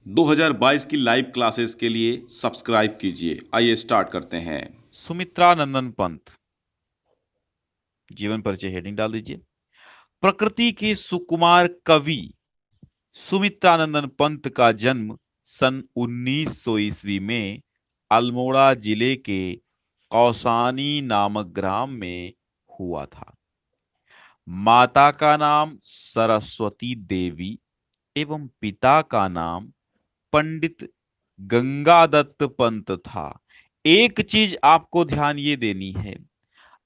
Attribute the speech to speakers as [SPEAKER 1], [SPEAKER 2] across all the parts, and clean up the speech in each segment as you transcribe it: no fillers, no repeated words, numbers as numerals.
[SPEAKER 1] 2022 की live classes के लिए सब्सक्राइब कीजिए। आइए स्टार्ट करते हैं।
[SPEAKER 2] सुमित्रानंदन पंत, जीवन परिचय हेडिंग डाल दीजिए। प्रकृति के सुकुमार कवि सुमित्रानंदन पंत का जन्म सन 1900 ईस्वी में अल्मोड़ा जिले के कौसानी नामक ग्राम में हुआ था। माता का नाम सरस्वती देवी एवं पिता का नाम पंडित गंगादत्त पंत था। एक चीज आपको ध्यान ये देनी है,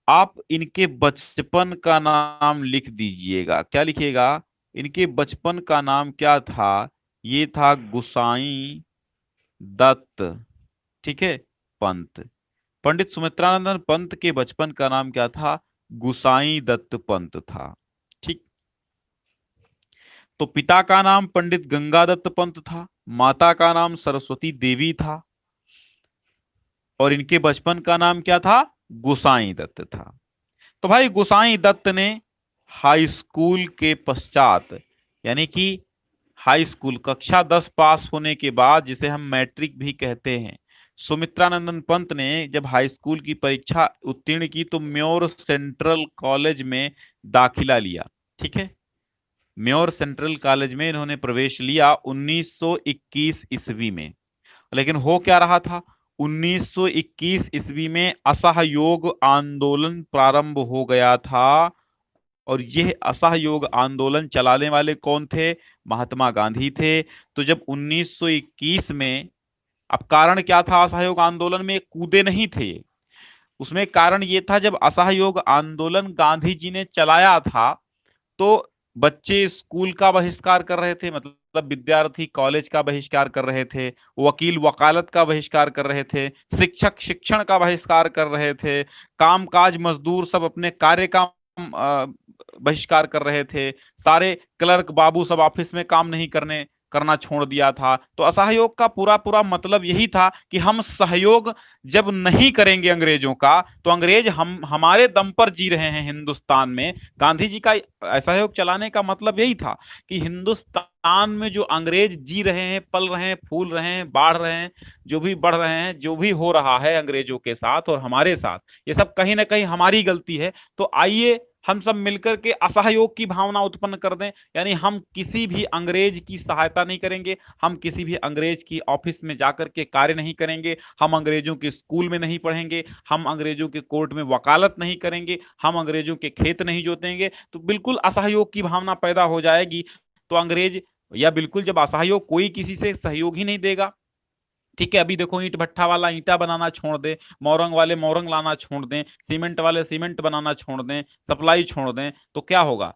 [SPEAKER 2] आप इनके बचपन का नाम लिख दीजिएगा। क्या लिखिएगा? इनके बचपन का नाम क्या था? ये था गुसाई दत्त। ठीक है, पंत। पंडित सुमित्रानंदन पंत के बचपन का नाम क्या था? गुसाई दत्त पंत था। ठीक। तो पिता का नाम पंडित गंगादत्त पंत था, माता का नाम सरस्वती देवी था, और इनके बचपन का नाम क्या था? गुसाई दत्त था। तो भाई गोसाई दत्त ने हाई स्कूल के पश्चात, यानी कि हाई स्कूल कक्षा 10 पास होने के बाद, जिसे हम मैट्रिक भी कहते हैं, सुमित्रानंदन पंत ने जब हाई स्कूल की परीक्षा उत्तीर्ण की तो म्योर सेंट्रल कॉलेज में दाखिला लिया। ठीक है, म्योर सेंट्रल कॉलेज में इन्होंने प्रवेश लिया 1921 ईस्वी में। लेकिन हो क्या रहा था? 1921 ईस्वी में असहयोग आंदोलन प्रारंभ हो गया था, और यह असहयोग आंदोलन चलाने वाले कौन थे? महात्मा गांधी थे। तो जब 1921 में, अब कारण क्या था? असहयोग आंदोलन में कूदे नहीं थे ये। उसमें कारण ये था, जब असहयोग आंदोलन गांधी जी ने चलाया था तो बच्चे स्कूल का बहिष्कार कर रहे थे, मतलब विद्यार्थी कॉलेज का बहिष्कार कर रहे थे, वकील वकालत का बहिष्कार कर रहे थे, शिक्षक शिक्षण का बहिष्कार कर रहे थे, कामकाज मजदूर सब अपने कार्य का बहिष्कार कर रहे थे, सारे क्लर्क बाबू सब ऑफिस में काम नहीं करना छोड़ दिया था। तो असहयोग का पूरा पूरा मतलब यही था कि हम सहयोग जब नहीं करेंगे अंग्रेजों का, तो अंग्रेज हम हमारे दम पर जी रहे हैं हिंदुस्तान में। गांधी जी का असहयोग चलाने का मतलब यही था कि हिंदुस्तान में जो अंग्रेज जी रहे हैं, पल रहे हैं, फूल रहे हैं, बाढ़ रहे हैं, जो भी बढ़ रहे हैं, जो भी हो रहा है अंग्रेजों के साथ और हमारे साथ, ये सब कहीं ना कहीं हमारी गलती है। तो आइए हम सब मिलकर के असहयोग की भावना उत्पन्न कर दें, यानी हम किसी भी अंग्रेज की सहायता नहीं करेंगे, हम किसी भी अंग्रेज की ऑफिस में जाकर के कार्य नहीं करेंगे, हम अंग्रेजों के स्कूल में नहीं पढ़ेंगे, हम अंग्रेजों के कोर्ट में वकालत नहीं करेंगे, हम अंग्रेजों के खेत नहीं जोतेंगे। तो बिल्कुल असहयोग की भावना पैदा हो जाएगी। तो अंग्रेज, या बिल्कुल जब असहयोग, कोई किसी से सहयोग ही नहीं देगा। ठीक है, अभी देखो ईंट भट्ठा वाला ईंटा बनाना छोड़ दे, मोरंग वाले मोरंग लाना छोड़ दें, सीमेंट वाले सीमेंट बनाना छोड़ दें, सप्लाई छोड़ दें, तो क्या होगा?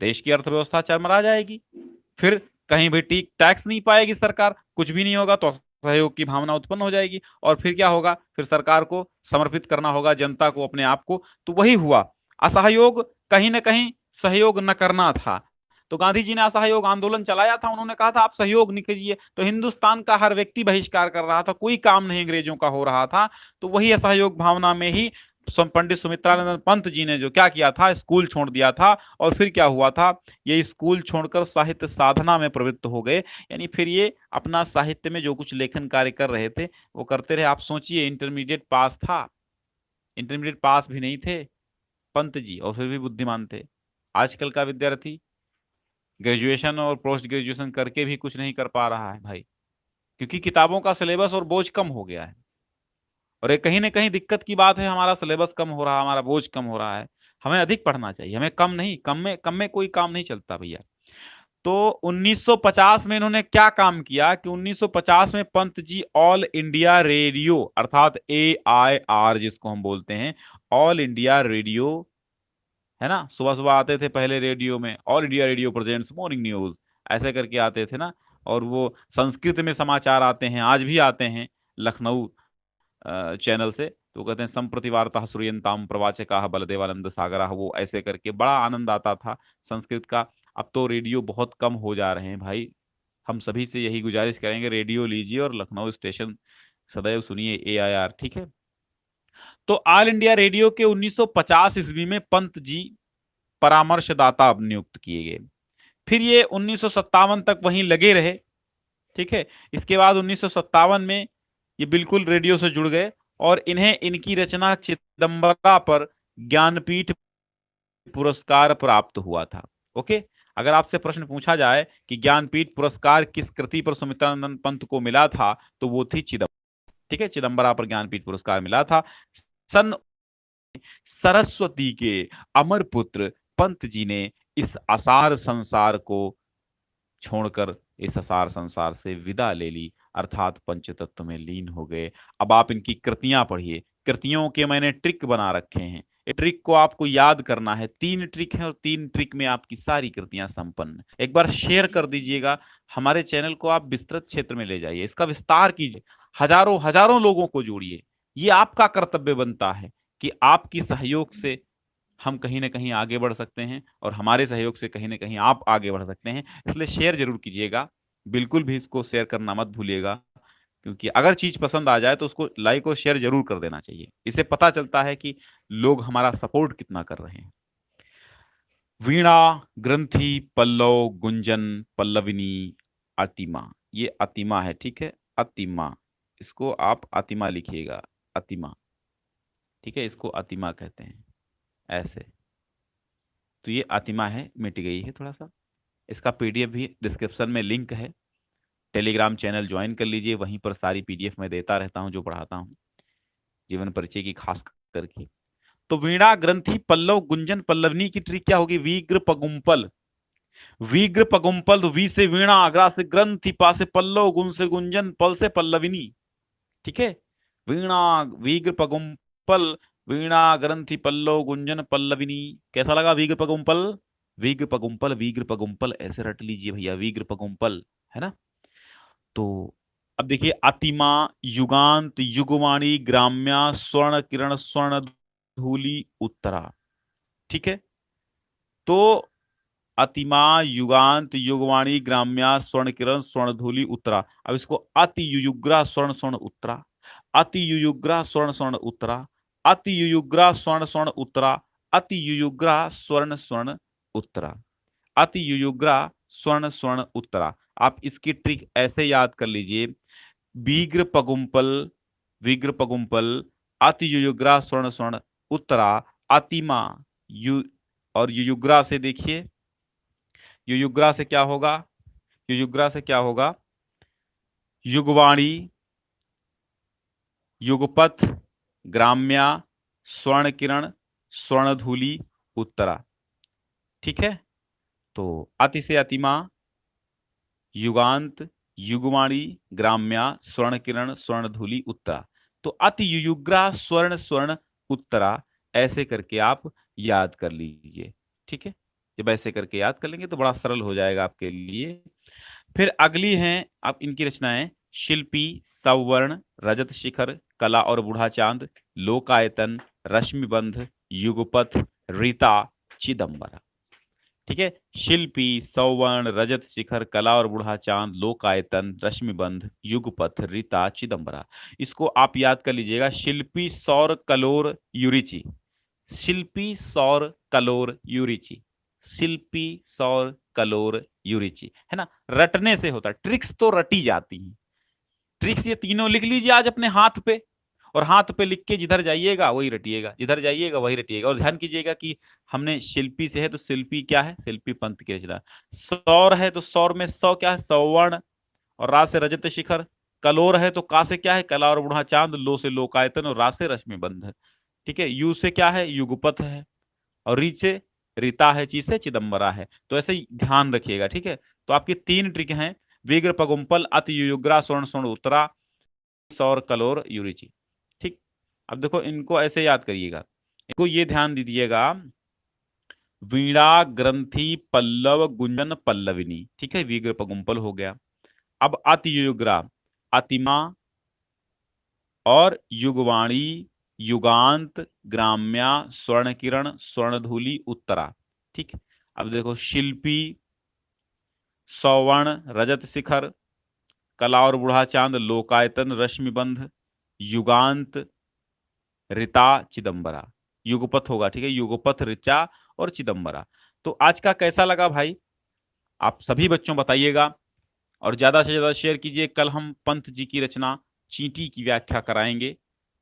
[SPEAKER 2] देश की अर्थव्यवस्था चरमरा जाएगी। फिर कहीं भी टी टैक्स नहीं पाएगी सरकार, कुछ भी नहीं होगा, तो सहयोग की भावना उत्पन्न हो जाएगी। और फिर क्या होगा? फिर सरकार को समर्पित करना होगा जनता को, अपने आप को। तो वही हुआ, असहयोग कहीं ना कहीं सहयोग न करना था। तो गांधी जी ने असहयोग आंदोलन चलाया था, उन्होंने कहा था आप सहयोग नहीं कीजिए। तो हिंदुस्तान का हर व्यक्ति बहिष्कार कर रहा था, कोई काम नहीं अंग्रेजों का हो रहा था। तो वही असहयोग भावना में ही पंडित सुमित्रानंद पंत जी ने जो क्या किया था, स्कूल छोड़ दिया था। और फिर क्या हुआ था? ये स्कूल छोड़कर साहित्य साधना में प्रवृत्त हो गए, यानी फिर ये अपना साहित्य में जो कुछ लेखन कार्य कर रहे थे वो करते रहे। आप सोचिए, इंटरमीडिएट पास था, इंटरमीडिएट पास भी नहीं थे पंत जी, और फिर भी बुद्धिमान थे। आजकल का विद्यार्थी ग्रेजुएशन और पोस्ट ग्रेजुएशन करके भी कुछ नहीं कर पा रहा है भाई, क्योंकि किताबों का सिलेबस और बोझ कम हो गया है। और ये कहीं ना कहीं दिक्कत की बात है, हमारा सिलेबस कम हो रहा है, हमारा बोझ कम हो रहा है। हमें अधिक पढ़ना चाहिए, हमें कम नहीं। कम में कोई काम नहीं चलता भैया। तो 1950 में इन्होंने क्या काम किया कि 1950 में Pant ji all India radio, अर्थात AIR जिसको हम बोलते हैं, ऑल इंडिया रेडियो, है ना, सुबह सुबह आते थे पहले रेडियो में, all India radio presents morning news, ऐसे करके आते थे ना। और वो संस्कृत में समाचार आते हैं, आज भी आते हैं, लखनऊ चैनल से। तो कहते हैं संप्रति वार्ता श्रूयन्ताम प्रवाचकाः बलदेवानंद सागरा, वो ऐसे करके बड़ा आनंद आता था संस्कृत का। अब तो रेडियो बहुत कम हो जा रहे हैं भाई। हम सभी से यही गुजारिश करेंगे, रेडियो लीजिए और लखनऊ स्टेशन सदैव सुनिए AIR। ठीक है। तो ऑल इंडिया रेडियो के 1950 ईस्वी में पंत जी परामर्शदाता नियुक्त किए गए। फिर ये 1957 तक वहीं लगे रहे। ठीक है। इसके बाद 1957 में ये बिल्कुल रेडियो से जुड़ गए और इन्हें इनकी रचना चिदम्बरा पर ज्ञानपीठ पुरस्कार प्राप्त हुआ था। ओके। अगर आपसे प्रश्न पूछा जाए कि ज्ञानपीठ पुरस्कार किस कृति पर सुमित्रानंद पंत को मिला था, तो वो थी चिदम्बरा। ठीक है, चिदम्बरा पर ज्ञानपीठ पुरस्कार मिला था। सन सरस्वती के अमर पुत्र पंत जी ने इस असार संसार को छोड़कर इस असार संसार से विदा ले ली, अर्थात पंचतत्व में लीन हो गए। अब आप इनकी कृतियां पढ़िए। कृतियों के मैंने ट्रिक बना रखे हैं। ये ट्रिक को आपको याद करना है। 3 ट्रिक है और 3 ट्रिक में आपकी सारी कृतियां संपन्न। एक बार शेयर कर दीजिएगा। हमारे चैनल को आप विस्तृत क्षेत्र में ले जाइए, इसका विस्तार कीजिए, हजारों हजारों लोगों को जोड़िए। ये आपका कर्तव्य बनता है कि आपकी सहयोग से हम कहीं ना कहीं आगे बढ़ सकते हैं और हमारे सहयोग से कहीं ना कहीं आप आगे बढ़ सकते हैं। इसलिए शेयर जरूर कीजिएगा, बिल्कुल भी इसको शेयर करना मत भूलिएगा, क्योंकि अगर चीज पसंद आ जाए तो उसको लाइक और शेयर जरूर कर देना चाहिए। इससे पता चलता है कि लोग हमारा सपोर्ट कितना कर रहे हैं। वीणा, ग्रंथि, पल्लव, गुंजन, पल्लविनी, अतिमा। ये अतिमा है, ठीक है, अतिमा। इसको आप अतिमा लिखिएगा, अतिमा। ठीक है, इसको अतिमा कहते हैं ऐसे। तो ये अतिमा है, मिट गई है थोड़ा सा। इसका पीडीएफ भी डिस्क्रिप्शन में लिंक है। टेलीग्राम चैनल ज्वाइन कर लीजिए, वहीं पर सारी पीडीएफ मैं देता रहता हूँ जो पढ़ाता हूँ, जीवन परिचय की खास करके। तो वीणा, ग्रंथि, पल्लव, गुंजन, पल्लवनी की ट्रिक क्या होगी? वीग्र पगुम्पल। वीग्र पगुम्पल, तो वी से वीणा, अग्रा से ग्रंथि, पा से पल्लव, गुण से गुंजन, पल से पल्लविनी। ठीक है, वीणा, वीग्र पगुम्पल, वीणा, ग्रंथि, पल्लव, गुंजन, पल्लविनी। कैसा लगा वीग्र पगुम्पल? वीग्र पगुम्पल, वीग्र पगुम्पल ऐसे रट लीजिए भैया, वीग्र पगुम्पल, है ना। तो अब देखिए, अतिमा, युगांत, युगवाणी, ग्राम्या, स्वर्ण किरण, स्वर्ण धूलि, उत्तरा। ठीक है, तो अतिमा, युगांत, युगवाणी, ग्राम्या, स्वर्ण किरण, स्वर्ण धूलि, उत्तरा। अब इसको अति युयुग्रा, स्वर्ण स्वर्ण उत्तरा, अति युयुग्रा, स्वर्ण स्वर्ण उत्तरा, अति युयुग्रा, स्वर्ण स्वर्ण उत्तरा, अति युयुग्रा, स्वर्ण स्वर्ण उत्तरा, अति युयुग्रा, स्वर्ण स्वर्ण उत्तरा। आप इसकी ट्रिक ऐसे याद कर लीजिए, वीग्र पगुम्पल, वीग्र पगुम्पल, अति युयुग्रा, स्वर्ण स्वर्ण उत्तरा, अतिमा, यु और युयुग्रा से देखिए, युयुग्रा से क्या होगा? युयुग्रा से क्या होगा? युगवाणी, युगपथ, ग्राम्या, स्वर्ण किरण, स्वर्ण धूलि, उत्तरा। ठीक है, तो अति से अतिमा, युगांत, युगवाणी, ग्राम्या, स्वर्ण किरण, स्वर्ण धूलि, उत्तरा। तो अति युयुग्रा, स्वर्ण स्वर्ण उत्तरा, ऐसे करके आप याद कर लीजिए। ठीक है, जब ऐसे करके याद कर लेंगे तो बड़ा सरल हो जाएगा आपके लिए। फिर अगली हैं आप इनकी रचनाएं, शिल्पी, सवर्ण, रजत शिखर, कला और बूढ़ा चांद, लोकायतन, रश्मिबंध, युगपथ, रीता, चिदंबरा। ठीक है, शिल्पी, सौवर्ण, रजत शिखर, कला और बूढ़ा चांद, लोकायतन, रश्मिबंध, युगपथ, रीता, चिदंबरा। इसको आप याद कर लीजिएगा, शिल्पी, सौर, कलोर, युरिची। शिल्पी, सौर, कलोर, युरिची। शिल्पी, सौर, कलोर, युरिची, है ना। रटने से होता है, ट्रिक्स तो रटी जाती हैं। ट्रिक्स ये तीनों लिख लीजिए आज अपने हाथ पे, और हाथ पे लिख के जिधर जाइएगा वही रटिएगा, जिधर जाइएगा वही रटिएगा। और ध्यान कीजिएगा कि हमने शिल्पी से है तो शिल्पी क्या है? शिल्पी पंत की रचना। सौर है तो सौर में सौ क्या है? सौवर्ण, और रा से रजत शिखर। कलोर है तो का से क्या है? कला और बूढ़ा चांद। लो से लोकायतन और रा से रश्मि बंध। ठीक है, यू से क्या है? युगपथ है, और री से रीता है, ची से चिदंबरा है। तो ऐसे ही ध्यान रखिएगा। ठीक है, तो आपकी 3 ट्रिक हैं, विग्र पगुम्पल, अति युयुग्रा, स्वर्ण स्वर्ण उत्तरा, सौर, कलोर, यूरिची। ठीक, अब देखो इनको ऐसे याद करिएगा, इनको ये ध्यान दीजिएगा, वीणा, ग्रंथि, पल्लव, गुंजन, पल्लविनी। ठीक है, विग्र पगुम्पल हो गया। अब अति युयुग्रा, अतिमा और युगवाणी, युगांत, ग्राम्या, स्वर्ण किरण, स्वर्ण धूलि, उत्तरा। ठीक, अब देखो, शिल्पी, सौवर्ण, रजत शिखर, कला और बूढ़ा चांद, लोकायतन, रश्मिबंध, युगांत, ऋता, चिदंबरा। युगपथ होगा, ठीक है, युगपथ, ऋचा और चिदंबरा। तो आज का कैसा लगा भाई? आप सभी बच्चों बताइएगा, और ज़्यादा से ज़्यादा शेयर कीजिए। कल हम पंत जी की रचना चींटी की व्याख्या कराएंगे।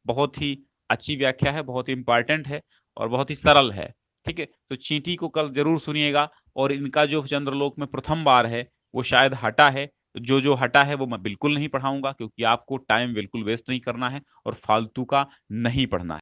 [SPEAKER 2] बहुत ही अच्छी व्याख्या है, बहुत ही इंपॉर्टेंट है और बहुत ही सरल है। ठीक है, तो चींटी को कल जरूर सुनिएगा। और इनका जो चंद्रलोक में प्रथम बार है वो शायद हटा है। तो जो जो हटा है वो मैं बिल्कुल नहीं पढ़ाऊंगा, क्योंकि आपको टाइम बिल्कुल वेस्ट नहीं करना है और फालतू का नहीं पढ़ना है।